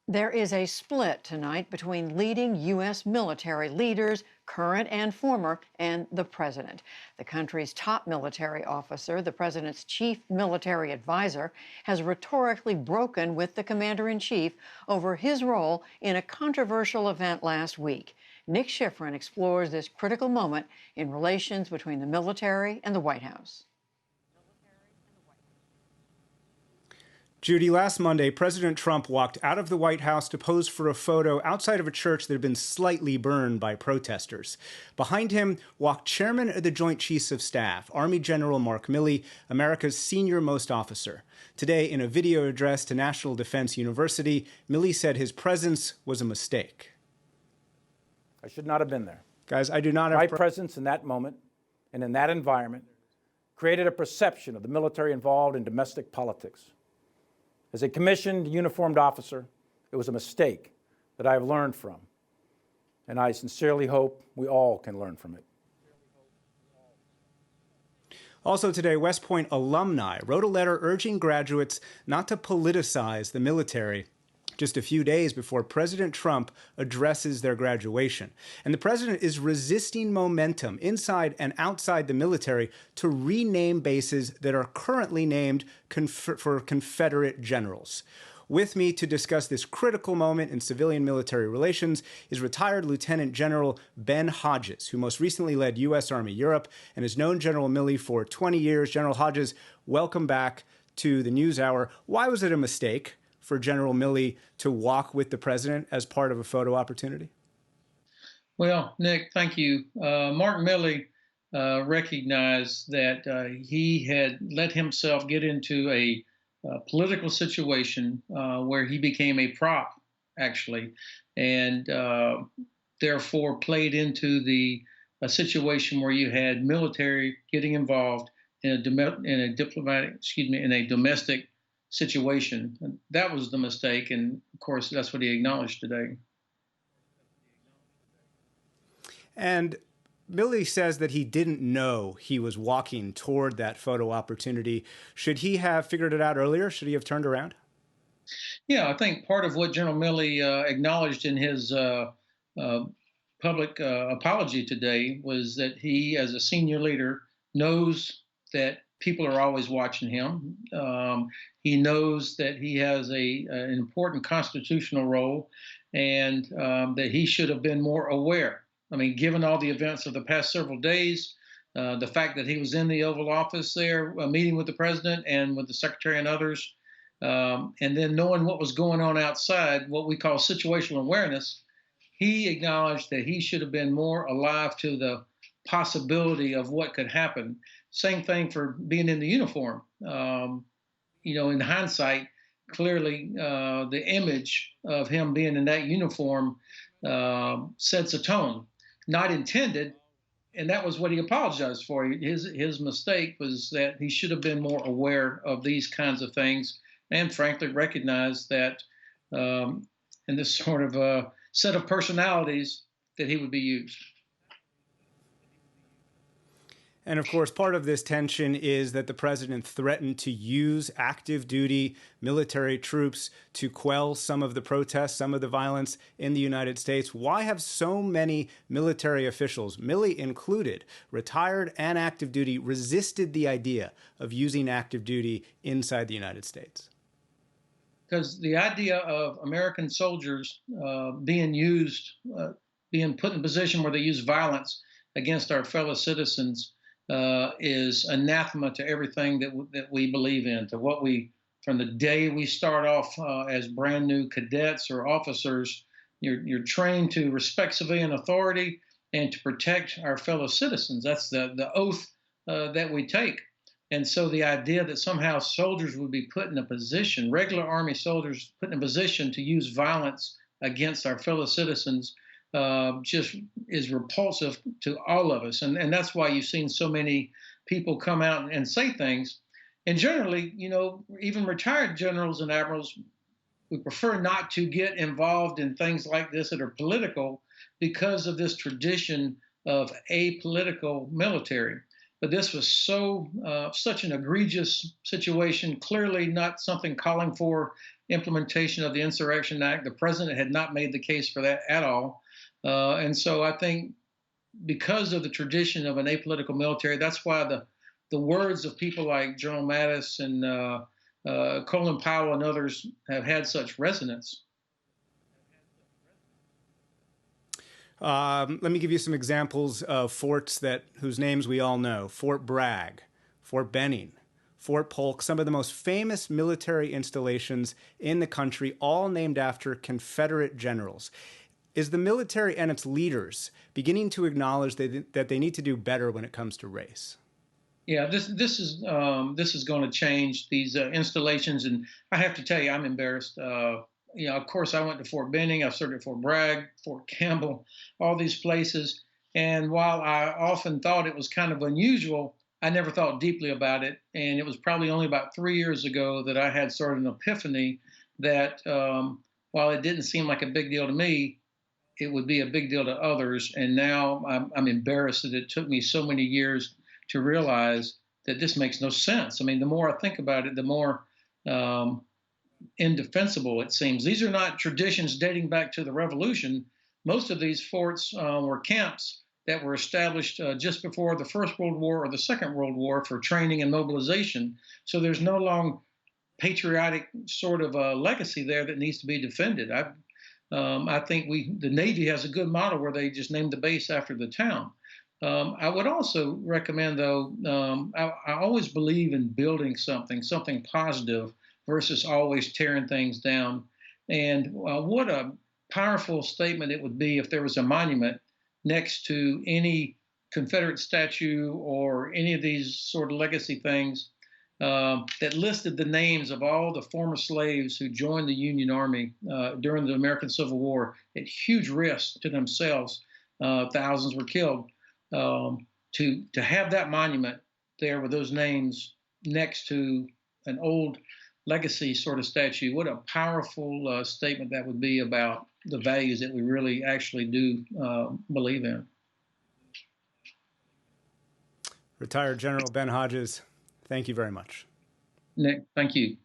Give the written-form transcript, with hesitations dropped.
There is a split tonight between leading U.S. military leaders, current and former, and the president. The country's top military officer, the president's chief military advisor, has rhetorically broken with the commander in chief over his role in a controversial event last week. Nick Schifrin explores this critical moment in relations between the military and the White House. Judy, last Monday, President Trump walked out of the White House to pose for a photo outside of a church that had been slightly burned by protesters. Behind him walked Chairman of the Joint Chiefs of Staff, Army General Mark Milley, America's senior-most officer. Today, in a video address to National Defense University, Milley said his presence was a mistake. I should not have been there. Guys, I do not have... My presence in that moment and in that environment created a perception of the military involved in domestic politics. As a commissioned, uniformed officer, it was a mistake that I have learned from, and I sincerely hope we all can learn from it. Also today, West Point alumni wrote a letter urging graduates not to politicize the military just a few days before President Trump addresses their graduation. And the president is resisting momentum inside and outside the military to rename bases that are currently named for Confederate generals. With me to discuss this critical moment in civilian-military relations is retired Lieutenant General Ben Hodges, who most recently led U.S. Army Europe and has known General Milley for 20 years. General Hodges, welcome back to the NewsHour. Why was it a mistake for General Milley to walk with the president as part of a photo opportunity? Well, Nick, thank you. Mark Milley recognized that he had let himself get into a political situation where he became a prop, actually, and therefore played into a situation where you had military getting involved in a domestic situation. And that was the mistake, and of course, that's what he acknowledged today. And Milley says that he didn't know he was walking toward that photo opportunity. Should he have figured it out earlier? Should he have turned around? Yeah, I think part of what General Milley acknowledged in his public apology today was that he, as a senior leader, knows that people are always watching him. He knows that he has an important constitutional role, and that he should have been more aware. I mean, given all the events of the past several days, the fact that he was in the Oval Office there, meeting with the president and with the secretary and others, and then knowing what was going on outside, what we call situational awareness, he acknowledged that he should have been more alive to the possibility of what could happen. Same thing for being in the uniform. In hindsight, clearly the image of him being in that uniform sets a tone. Not intended, and that was what he apologized for. His mistake was that he should have been more aware of these kinds of things, and frankly recognized that in this sort of set of personalities that he would be used. And of course, part of this tension is that the president threatened to use active duty military troops to quell some of the protests, some of the violence in the United States. Why have so many military officials, Milley included, retired and active duty, resisted the idea of using active duty inside the United States? Because the idea of American soldiers being put in a position where they use violence against our fellow citizens is anathema to everything that we believe in, to what from the day we start off as brand new cadets or officers, you're trained to respect civilian authority and to protect our fellow citizens. That's the oath that we take. And so the idea that somehow soldiers would be put in a position, regular Army soldiers put in a position to use violence against our fellow citizens just is repulsive to all of us. And that's why you've seen so many people come out and say things. And generally, even retired generals and admirals, we prefer not to get involved in things like this that are political because of this tradition of apolitical military. But this was such an egregious situation, clearly not something calling for implementation of the Insurrection Act. The president had not made the case for that at all. And so I think because of the tradition of an apolitical military, that's why the words of people like General Mattis and Colin Powell and others have had such resonance. Let me give you some examples of forts whose names we all know. Fort Bragg, Fort Benning, Fort Polk, some of the most famous military installations in the country, all named after Confederate generals. Is the military and its leaders beginning to acknowledge that they need to do better when it comes to race? Yeah, this is going to change these installations, and I have to tell you, I'm embarrassed. Of course, I went to Fort Benning, I've served at Fort Bragg, Fort Campbell, all these places. And while I often thought it was kind of unusual, I never thought deeply about it. And it was probably only about 3 years ago that I had sort of an epiphany that while it didn't seem like a big deal to me, it would be a big deal to others. And now I'm embarrassed that it took me so many years to realize that this makes no sense. I mean, the more I think about it, the more indefensible it seems. These are not traditions dating back to the Revolution. Most of these forts were camps that were established just before the First World War or the Second World War for training and mobilization. So there's no long patriotic sort of legacy there that needs to be defended. I think the Navy has a good model where they just named the base after the town. I would also recommend, though, I always believe in building something positive versus always tearing things down. And what a powerful statement it would be if there was a monument next to any Confederate statue or any of these sort of legacy things that listed the names of all the former slaves who joined the Union Army during the American Civil War at huge risk to themselves. Thousands were killed. To have that monument there with those names next to an old legacy sort of statue, what a powerful statement that would be about the values that we really actually do believe in. Retired General Ben Hodges, thank you very much. Nick, thank you.